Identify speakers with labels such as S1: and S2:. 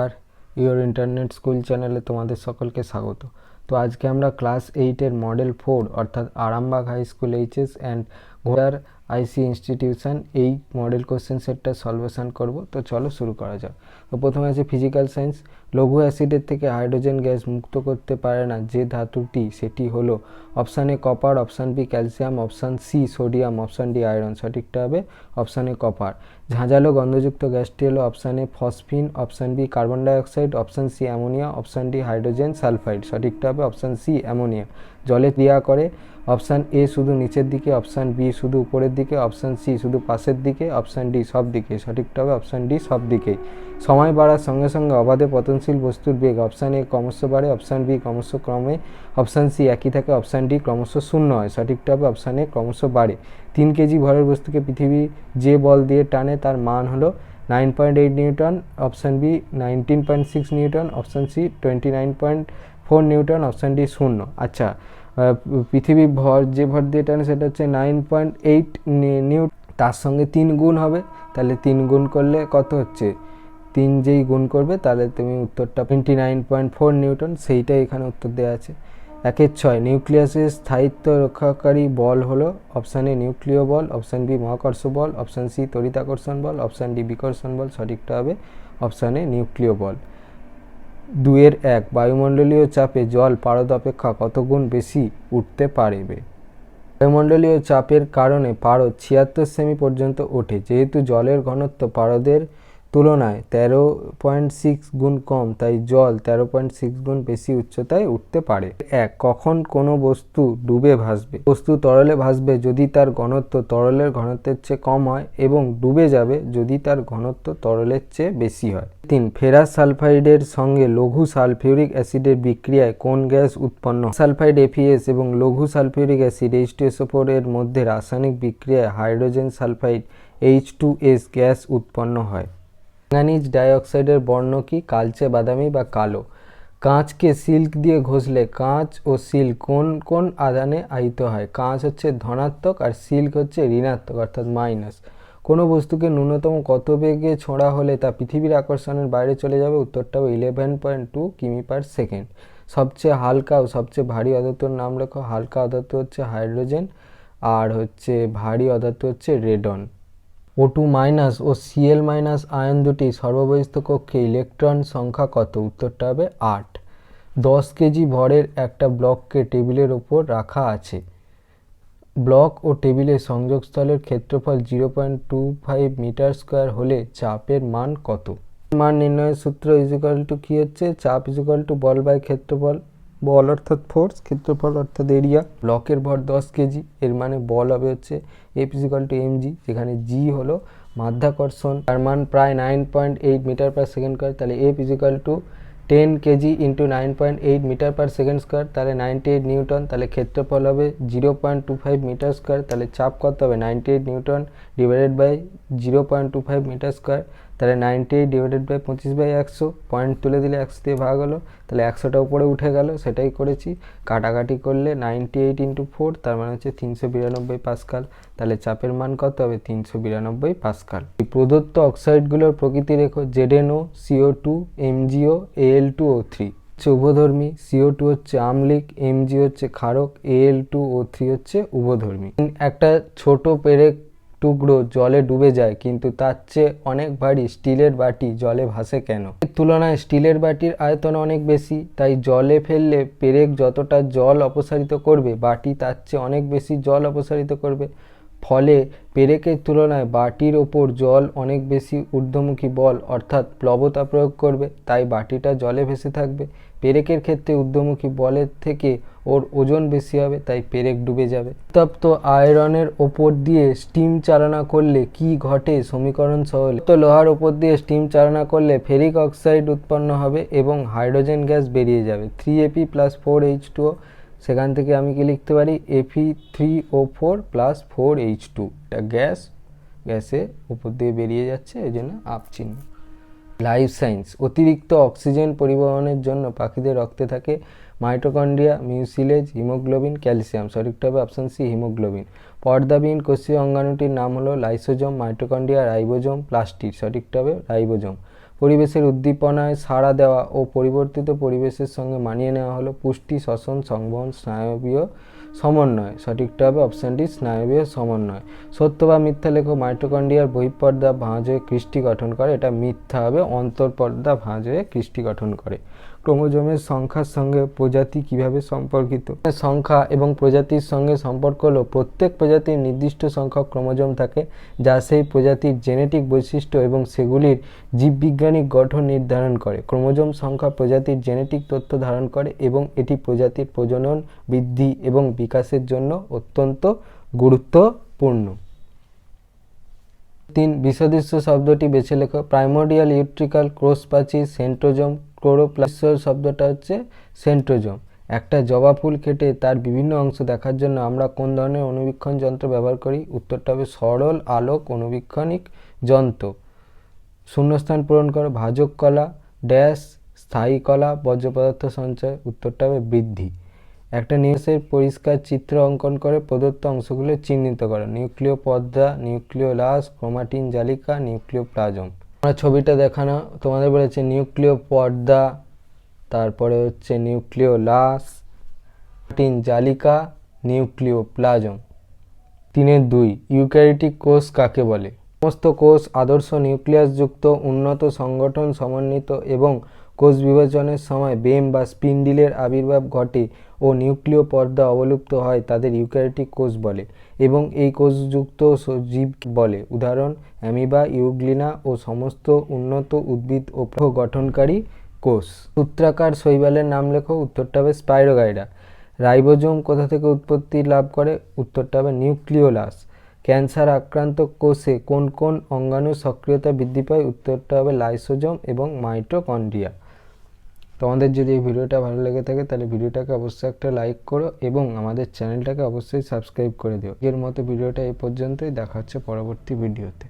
S1: R your internet school চ্যানেলে তোমাদের সকলকে স্বাগত। তো আজকে আমরা ক্লাস 8-এর মডেল 4 অর্থাৎ Arambagh high school HS and ঘোড়ার আইসি ইনস্টিটিউশন এই মডেল কোশ্চেন সেটটা সলভেশন করব। তো চলো শুরু করা যাক। তো প্রথমে আছে ফিজিক্যাল সায়েন্স। লঘু অ্যাসিডের থেকে হাইড্রোজেন গ্যাস মুক্ত করতে পারে না যে ধাতুটি, সেটি হলো option A copper, option B calcium, option C sodium, option D iron. সঠিকটা হবে অপশান এ কপার। ঝাঁঝালো গন্ধযুক্ত গ্যাসটি হলো option A phosphine, option B carbon dioxide, option C ammonia, option D hydrogen sulphide. সঠিকটা হবে অপশান সি অ্যামোনিয়া। জলে ক্রিয়া করে অপশান এ শুধু নিচের দিকে, অপশান বি শুধু উপরের দিকে, অপশান সি শুধু পাশের দিকে, অপশান ডি সব দিকে। সঠিকটা হবে অপশান ডি সব দিকেই। সময় বাড়ার সঙ্গে সঙ্গে অবাধে পতনশীল বস্তুর বেগ অপশান এ ক্রমশ বাড়ে, অপশান বি ক্রমশ কমে, অপশান সি একই থাকে, অপশান ডি ক্রমশ শূন্য হয়। সঠিকটা হবে অপশান এ ক্রমশ বাড়ে। 3 কেজি ভরের বস্তুকে পৃথিবী যে বল দিয়ে টানে তার মান হলো 9.8 newton, option B 19.6 newton, option C 29.4 newton, option D শূন্য। আচ্ছা, পৃথিবী যে ভর দিয়ে টানে সেটা হচ্ছে 9.8 নিউটন, তার সঙ্গে 3 গুণ হবে, তাহলে 3 গুণ করলে কত হচ্ছে, 3 যেই গুণ করবে তাহলে তুমি উত্তরটা 29.4 নিউটন, সেইটাই এখানে উত্তর দেওয়া আছে। 1-6 নিউক্লিয়াসের স্থায়িত্ব রক্ষাকারী বল হলো অপশান এ নিউক্লিয় বল, অপশান বি মহাকর্ষ বল, অপশান সি তড়িতাকর্ষণ বল, অপশান ডি বিকর্ষণ বল। সঠিকটা হবে অপশান এ নিউক্লিয় বল। 2-1 বায়ুমণ্ডলীয় চাপে জল পারদ অপেক্ষা কত গুণ বেশি উঠতে পারবে? বায়ুমণ্ডলীয় চাপের কারণে পারদ 76 সেমি পর্যন্ত ওঠে। যেহেতু জলের ঘনত্ব পারদের তুলনায় 13.6 গুণ কম, তাই জল 13.6 গুণ বেশি উচ্চতায় উঠতে পারে। কখন কোনো বস্তু ডুবে ভাসবে? বস্তু তরলে ভাসবে যদি তার ঘনত্ব তরলের ঘনত্বের চেয়ে কম হয়, এবং ডুবে যাবে যদি তার ঘনত্ব তরলের চেয়ে বেশি হয়। 3 ফেরাস সালফাইডের সঙ্গে লঘু সালফিউরিক অ্যাসিডের বিক্রিয়ায় কোন গ্যাস উৎপন্ন হয়? সালফাইড FeS এবং লঘু সালফিউরিক অ্যাসিড H2SO4 এর মধ্যে রাসায়নিক বিক্রিয়ায় হাইড্রোজেন সালফাইড H2S গ্যাস উৎপন্ন হয়। ম্যাঙ্গানিজ ডাইঅক্সাইডের বর্ণ কি? কালচে, বাদামি বা কালো। কাঁচকে সিল্ক দিয়ে ঘষলে কাঁচ ও সিল্ক কোন কোন আধানে আহিত হয়? কাঁচ হচ্ছে ধনাত্মক আর সিল্ক হচ্ছে ঋণাত্মক অর্থাৎ মাইনাস। কোনো বস্তুকে ন্যূনতম কত বেগে ছোঁড়া হলে তা পৃথিবীর আকর্ষণের বাইরে চলে যাবে? উত্তরটা হবে 11.2 কিমি পার সেকেন্ড। সবচেয়ে হালকা ও সবচেয়ে ভারী অধাতুর নাম লেখো। হালকা অধাতু হচ্ছে হাইড্রোজেন, আর হচ্ছে ভারী অধাতু হচ্ছে রেডন। O2 মাইনাস ও Cl মাইনাস আয়ন দুটি সর্ববহিস্থ কক্ষে ইলেকট্রন সংখ্যা কত? উত্তরটা হবে 8। 10 কেজি ভরের একটা ব্লককে টেবিলের ওপর রাখা আছে। ব্লক ও টেবিলের সংযোগস্থলের ক্ষেত্রফল 0.25 মিটার স্কোয়ার হলে চাপের মান কত? মান নির্ণয়ের সূত্র ইজিক্যাল টু কি হচ্ছে? চাপ ইজিক্যাল টু বল বাই ক্ষেত্রফল। বল অর্থাৎ ফোর্স, ক্ষেত্রফল অর্থাৎ এরিয়া। ব্লকের ভর 10 কেজি, এর মানে বল হবে হচ্ছে F ইজিক্যাল টু mg, যেখানে g হলো মাধ্যাকর্ষণ, তার মান প্রায় 9.8 মিটার পার সেকেন্ড স্কোয়ার, তাহলে F equal to 10 KG into 9.8 metre per second square, তাহলে 98 নিউটন। তাহলে ক্ষেত্রফল হবে 0.25 মিটার স্কোয়ার, তাহলে চাপ কত হবে? 98 newton divided by 0.25 metre square, তাহলে 98 ডিভাইডেড বাই 25/100, পয়েন্ট তুলে দিলে 100 দিয়ে ভাগ হলো, তাহলে 100টা উপরে উঠে গেল, সেটাই করেছি। কাটাকাটি করলে 98 ইন্টু 4, তার মানে হচ্ছে 392 পাস্কাল। তাহলে চাপের মান কত হবে? 392 পাস্কাল। প্রদত্ত অক্সাইডগুলোর প্রকৃতি রেখো। ZnO, CO2, MgO, Al2O3 হচ্ছে উভধর্মী, CO2 হচ্ছে আম্লিক, Mg হচ্ছে ক্ষারক, Al2O3 হচ্ছে উভধর্মী। একটা ছোট পেরেক টুকরো জলে ডুবে যায়, কিন্তু তার চেয়ে অনেক ভারী স্টিলের বাটি জলে ভাসে কেন? এর তুলনায় স্টিলের বাটির আয়তন অনেক বেশি, তাই জলে ফেললে পেরেক যতটা জল অপসারিত করবে, বাটি তার চেয়ে অনেক বেশি জল অপসারিত করবে। ফলে পেরেকের তুলনায় বাটির ওপর জল অনেক বেশি ঊর্ধ্বমুখী বল অর্থাৎ প্লবতা প্রয়োগ করবে, তাই বাটিটা জলে ভেসে থাকবে। পেরেকের ক্ষেত্রে ঊর্ধ্বমুখী বলের থেকে ওর ওজন বেশি হবে, তাই পেরেক ডুবে যাবে। উত্তপ্ত আয়রনের ওপর দিয়ে স্টিম চালনা করলে কি ঘটে? সমীকরণ সহলে। তো লোহার ওপর দিয়ে স্টিম চালনা করলে ফেরিক অক্সাইড উৎপন্ন হবে এবং হাইড্রোজেন গ্যাস বেরিয়ে যাবে 3Ap + 4H2O। সেখান থেকে আমি কি লিখতে পারি? Fe3O4 + 4H2, এটা গ্যাসের উপর দিয়ে বেরিয়ে যাচ্ছে, এই জন্য আপ চিহ্ন। Life science. অতিরিক্ত অক্সিজেন পরিবহনের জন্য পাখিদের রক্তে থাকে মাইটোকন্ড্রিয়া, মিউসিলেজ, হিমোগ্লোবিন, ক্যালসিয়াম। সঠিকটা হবে অপশান সি হিমোগ্লোবিন। পর্দাবিহীন কোষীয় অঙ্গাণুটির নাম হলো লাইসোজোম, মাইটোকন্ড্রিয়া, রাইবোজোম, প্লাস্টিড। সঠিকটা হবে রাইবোজোম। পরিবেশের উদ্দীপনায় সাড়া দেওয়া ও পরিবর্তিত পরিবেশের সঙ্গে মানিয়ে নেওয়া হলো পুষ্টি, শ্বসন, সংবহন, স্নায়বীয় সমন্বয়। সঠিকটা হবে অপশানটি স্নায়বীয় সমন্বয়। সত্য বা মিথ্যা লেখো। মাইটোকন্ড্রিয়ার বহিঃপর্দা ভাঁজ হয়ে ক্রিস্টি গঠন করে। এটা মিথ্যা হবে, অন্তঃপর্দা ভাঁজ হয়ে ক্রিস্টি গঠন করে। ক্রোমোজোমের সংখ্যার সঙ্গে প্রজাতি কিভাবে সম্পর্কিত? সংখ্যা এবং প্রজাতির সঙ্গে সম্পর্ক হলো প্রত্যেক প্রজাতির নির্দিষ্ট সংখ্যক ক্রোমোজোম থাকে, যা সেই প্রজাতির জেনেটিক বৈশিষ্ট্য এবং সেগুলির জীববিজ্ঞানিক গঠন নির্ধারণ করে। ক্রোমোজোম সংখ্যা প্রজাতির জেনেটিক তথ্য ধারণ করে এবং এটি প্রজাতির প্রজনন, বৃদ্ধি এবং বিকাশের জন্য অত্যন্ত গুরুত্বপূর্ণ। 3 বিসদৃশ্য শব্দটি বেছে লেখো। প্রাইমোর্ডিয়াল ইউট্রিকাল কোষ প্রাচীর, সেন্ট্রোজোম, ক্লোরোপ্লাস্ট শব্দটা হচ্ছে সেন্ট্রোজোম। একটা জবা ফুল কেটে তার বিভিন্ন অংশ দেখার জন্য আমরা কোন ধরনের অণুবীক্ষণ যন্ত্র ব্যবহার করি? উত্তরটা হবে সরল আলোক অণুবীক্ষণিক যন্ত্র। শূন্যস্থান পূরণ করো। ভাজক কলা ড্যাশ স্থায়ী কলা বর্জ্য পদার্থ সঞ্চয়। উত্তরটা হবে বৃদ্ধি। একটা নিউক্লিয়াসের পরিষ্কার চিত্র অঙ্কন করে প্রদত্ত অংশগুলো চিহ্নিত করো। নিউক্লিয় পর্দা, নিউক্লিওলাস, ক্রোমাটিন জালিকা, নিউক্লিওপ্লাজম। আমরা ছবিটা দেখানো তোমাদের বলেছে নিউক্লিয় পর্দা, তারপরে হচ্ছে নিউক্লিওলাস, ক্রোমাটিন জালিকা, নিউক্লিওপ্লাজম। 3-2 ইউক্যারিওটিক কোষ কাকে বলে? সমস্ত কোষ আদর্শ নিউক্লিয়াসযুক্ত, উন্নত সংগঠন সমন্বিত এবং কোষ বিভাজনের সময় বেম বা স্পিন্ডিলের আবির্ভাব ঘটে ও নিউক্লিয় পর্দা অবলুপ্ত হয় তাদের ইউক্যারিওটিক কোষ বলে এবং এই কোষযুক্ত জীব বলে। উদাহরণ অ্যামিবা, ইউগ্লিনা ও সমস্ত উন্নত উদ্ভিদ ও গঠনকারী কোষ। সূত্রাকার শৈবালের নাম লেখো। উত্তরটা হবে স্পাইরোগাইরা। রাইবোজোম কোথা থেকে উৎপত্তি লাভ করে? উত্তরটা হবে নিউক্লিওলাস। ক্যান্সার আক্রান্ত কোষে কোন কোন অঙ্গাণুর সক্রিয়তা বৃদ্ধি পায়? উত্তরটা হবে লাইসোজোম এবং মাইটোকন্ড্রিয়া। তোমাদের যদি এই ভিডিওটা ভালো লেগে থাকে তাহলে ভিডিওটাকে অবশ্যই একটা লাইক করো এবং আমাদের চ্যানেলটাকে অবশ্যই সাবস্ক্রাইব করে দিও। এর মতো ভিডিওটা এই পর্যন্তই, দেখা হচ্ছে পরবর্তী ভিডিওতে।